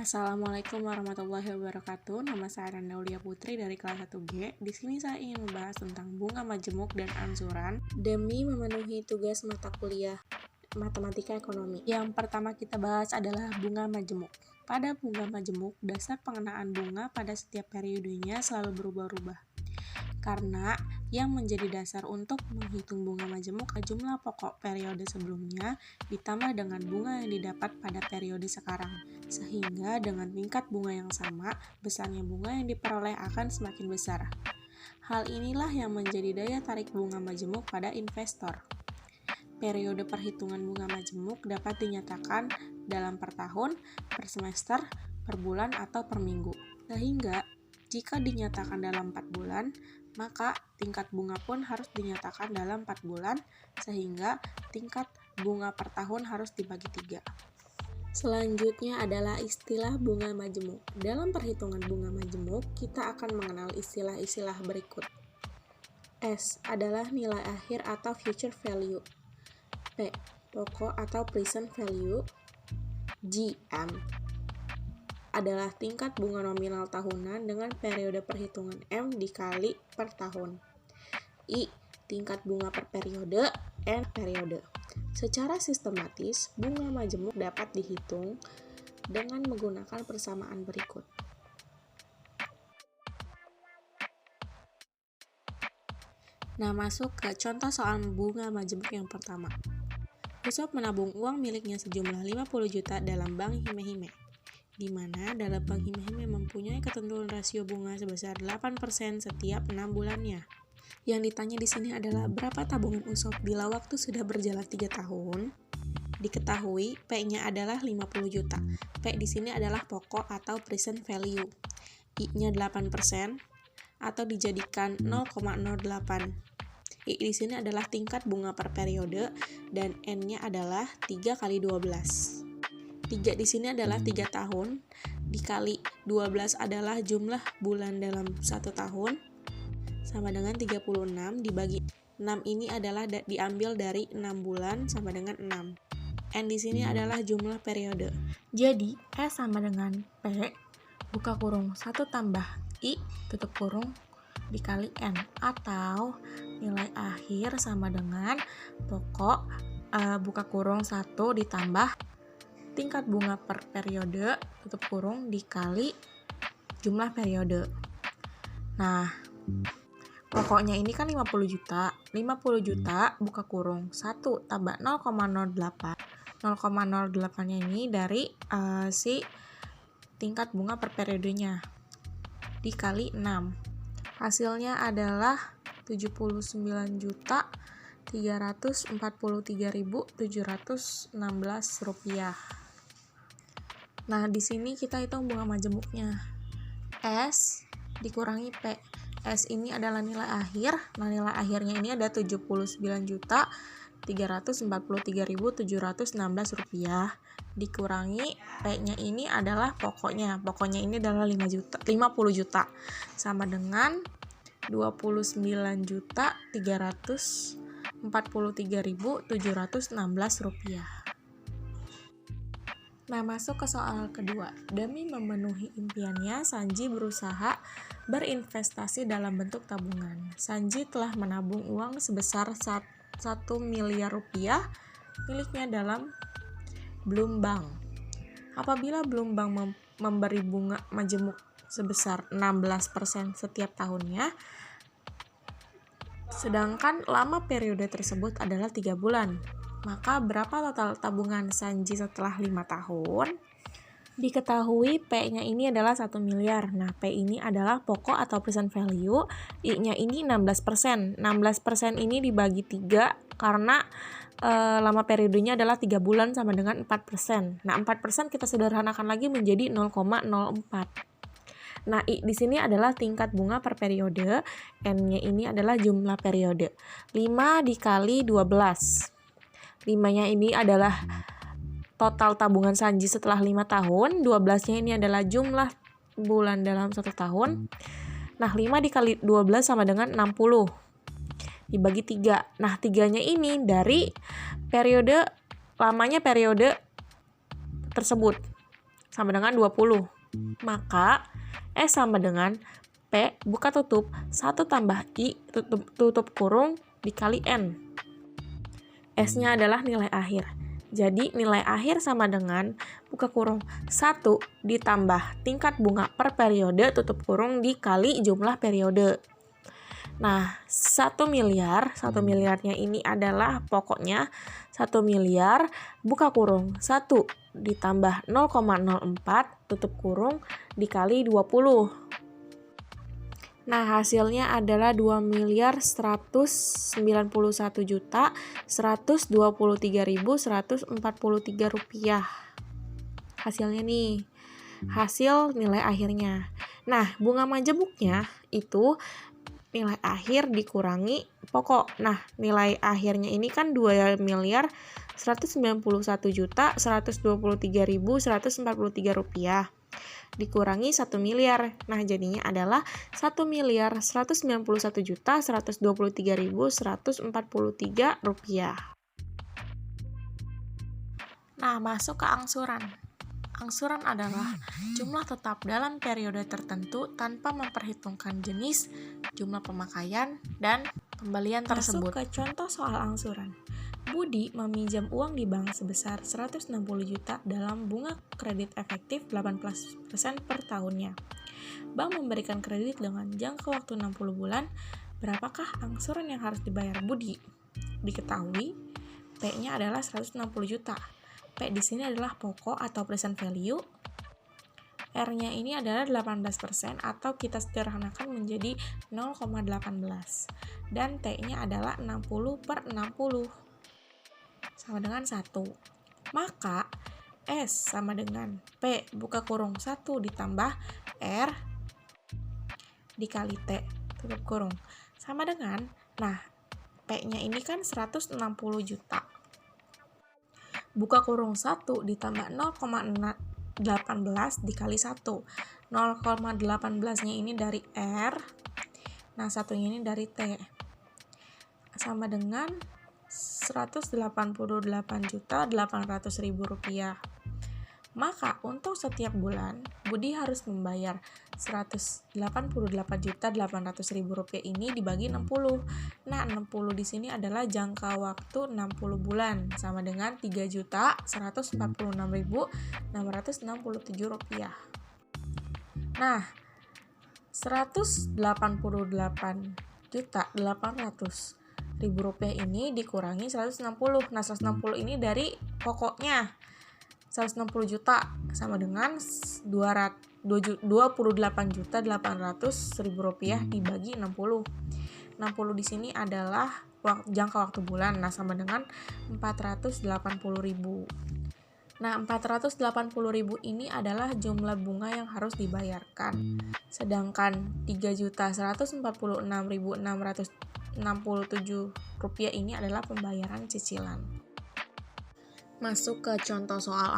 Assalamualaikum warahmatullahi wabarakatuh. Nama saya Randa Aulia Putri dari kelas 1G. Di sini saya ingin membahas tentang bunga majemuk dan ansuran demi memenuhi tugas mata kuliah Matematika Ekonomi. Yang pertama kita bahas adalah bunga majemuk. Pada bunga majemuk, dasar pengenaan bunga pada setiap periodenya selalu berubah-ubah. Karena yang menjadi dasar untuk menghitung bunga majemuk adalah jumlah pokok periode sebelumnya ditambah dengan bunga yang didapat pada periode sekarang. Sehingga dengan tingkat bunga yang sama, besarnya bunga yang diperoleh akan semakin besar. Hal inilah yang menjadi daya tarik bunga majemuk pada investor. Periode perhitungan bunga majemuk dapat dinyatakan dalam per tahun, per semester, per bulan, atau per minggu. Sehingga jika dinyatakan dalam 4 bulan, maka tingkat bunga pun harus dinyatakan dalam 4 bulan, sehingga tingkat bunga per tahun harus dibagi 3. Selanjutnya adalah istilah bunga majemuk. Dalam perhitungan bunga majemuk, kita akan mengenal istilah-istilah berikut. S adalah nilai akhir atau future value. P, pokok atau present value. G, M adalah tingkat bunga nominal tahunan dengan periode perhitungan M dikali per tahun. I, tingkat bunga per periode. N, periode. Secara sistematis, bunga majemuk dapat dihitung dengan menggunakan persamaan berikut. Nah, masuk ke contoh soal bunga majemuk yang pertama. Usop menabung uang miliknya sejumlah 50 juta dalam bank Hime-Hime, di mana dalam bank Hime-Hime mempunyai ketentuan rasio bunga sebesar 8% setiap 6 bulannya. Yang ditanya di sini adalah berapa tabungan Usop bila waktu sudah berjalan 3 tahun. Diketahui P-nya adalah 50 juta. P di sini adalah pokok atau present value. I-nya 8% atau dijadikan 0,08. I di sini adalah tingkat bunga per periode dan N-nya adalah 3 kali 12. 3 di sini adalah 3 tahun, dikali 12 adalah jumlah bulan dalam 1 tahun, sama dengan 36, dibagi 6 ini adalah diambil dari 6 bulan sama dengan 6. N di sini adalah jumlah periode. Jadi, S sama dengan P, buka kurung 1 tambah I, tutup kurung, dikali N, atau nilai akhir sama dengan pokok buka kurung 1 ditambah tingkat bunga per periode tutup kurung dikali jumlah periode. Nah, pokoknya ini kan 50 juta. 50 juta buka kurung 1 tambah 0,08. 0,08-nya ini dari si tingkat bunga per periodenya dikali 6. Hasilnya adalah 79.343.716 rupiah. Nah, di sini kita hitung bunga majemuknya. S dikurangi P. S ini adalah nilai akhir. Nah, nilai akhirnya ini ada 79.343.716 rupiah. Dikurangi P-nya ini adalah pokoknya. Pokoknya ini adalah 50 juta. Sama dengan 29.343.716 rupiah. Nah, masuk ke soal kedua. Demi memenuhi impiannya, Sanji berusaha berinvestasi dalam bentuk tabungan. Sanji telah menabung uang sebesar 1 miliar rupiah miliknya dalam Bloom Bank. Apabila Bloom Bank memberi bunga majemuk sebesar 16% setiap tahunnya, sedangkan lama periode tersebut adalah 3 bulan. Maka berapa total tabungan Sanji setelah 5 tahun? Diketahui P-nya ini adalah 1 miliar. Nah, P ini adalah pokok atau present value. I-nya ini 16%. 16% ini dibagi 3 karena lama periodenya adalah 3 bulan sama dengan 4%. Nah, 4% kita sederhanakan lagi menjadi 0,04. Nah, I di sini adalah tingkat bunga per periode. N-nya ini adalah jumlah periode. 5 dikali 12. 5-nya ini adalah total tabungan Sanji setelah 5 tahun. 12-nya ini adalah jumlah bulan dalam 1 tahun. Nah, 5 dikali 12 sama dengan 60. Dibagi 3. Nah, 3-nya ini dari periode, lamanya periode tersebut. sama dengan 20. Maka S sama dengan P buka tutup 1 tambah I tutup kurung dikali N. S-nya adalah nilai akhir. Jadi nilai akhir sama dengan buka kurung 1 ditambah tingkat bunga per periode tutup kurung dikali jumlah periode. Nah, 1 miliarnya ini adalah pokoknya 1 miliar buka kurung 1 ditambah 0,04 tutup kurung dikali 20. Nah, hasilnya adalah 2.191.123.143 rupiah. Hasilnya nih, hasil nilai akhirnya. Nah, bunga majemuknya itu nilai akhir dikurangi pokok. Nah, nilai akhirnya ini kan 2.191.123.143 rupiah dikurangi 1 miliar. Nah, jadinya adalah 1.191.123.143 rupiah. Nah, masuk ke angsuran. Angsuran adalah jumlah tetap dalam periode tertentu tanpa memperhitungkan jenis, jumlah pemakaian, dan pembelian tersebut. Masuk ke contoh soal angsuran. Budi meminjam uang di bank sebesar 160 juta dalam bunga kredit efektif 18% per tahunnya. Bank memberikan kredit dengan jangka waktu 60 bulan. Berapakah angsuran yang harus dibayar Budi? Diketahui P-nya adalah 160 juta. P di sini adalah pokok atau present value. R-nya ini adalah 18% atau kita sederhanakan menjadi 0,18. Dan T-nya adalah 60 per 60. Sama dengan 1. Maka S sama dengan P buka kurung 1 ditambah R dikali T tutup kurung. Sama dengan, nah P-nya ini kan 160 juta. Buka kurung 1 ditambah 0,18 dikali 1. 0,18-nya ini dari R. Nah, satunya ini dari T. Sama dengan 188.800.000 rupiah. Maka untuk setiap bulan Budi harus membayar 188.800.000 rupiah ini dibagi 60. Nah, 60 di sini adalah jangka waktu 60 bulan sama dengan 3.146.667 rupiah. Nah, 188.800.000 rupiah ini dikurangi 160. Nah, 160 ini dari pokoknya 160 juta sama dengan 28.800.000 rupiah dibagi 60. 60 di sini adalah jangka waktu bulan. Nah, sama dengan 480.000. Nah, 480.000 ini adalah jumlah bunga yang harus dibayarkan. Sedangkan 3.146.667 rupiah ini adalah pembayaran cicilan. Masuk ke contoh soal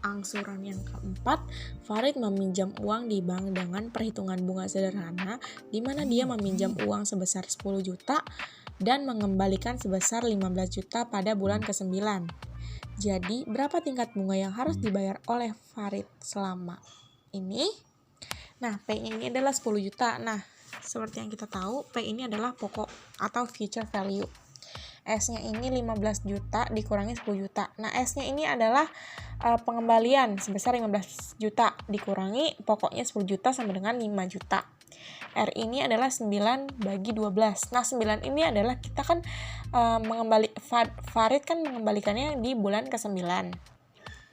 angsuran yang keempat. Farid meminjam uang di bank dengan perhitungan bunga sederhana, di mana dia meminjam uang sebesar 10 juta dan mengembalikan sebesar 15 juta pada bulan ke-9. Jadi, berapa tingkat bunga yang harus dibayar oleh Farid selama ini? Nah, P-nya ini adalah 10 juta. Nah, seperti yang kita tahu, P ini adalah pokok atau future value. S-nya ini 15 juta dikurangi 10 juta. Nah, S-nya ini adalah pengembalian sebesar 15 juta dikurangi pokoknya 10 juta sama dengan 5 juta. R ini adalah 9 bagi 12. Nah, 9 ini adalah kita kan Farid kan mengembalikannya di bulan ke-9.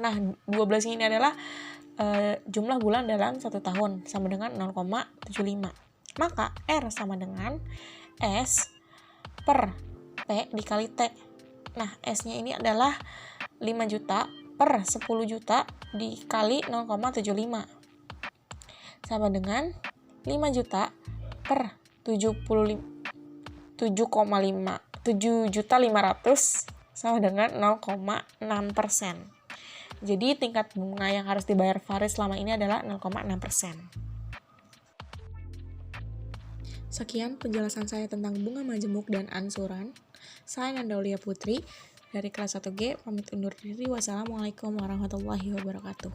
Nah, 12 ini adalah jumlah bulan dalam 1 tahun sama dengan 0,75. Maka R sama dengan S per P dikali T. Nah, S-nya ini adalah 5 juta per 10 juta dikali 0,75. Sama dengan 5 juta per 7.500 sama dengan 0,6%. Jadi tingkat bunga yang harus dibayar Farid selama ini adalah 0,6%. Sekian penjelasan saya tentang bunga majemuk dan ansuran. Saya Nanda Aulia Putri dari kelas 1G, pamit undur diri. Wassalamualaikum warahmatullahi wabarakatuh.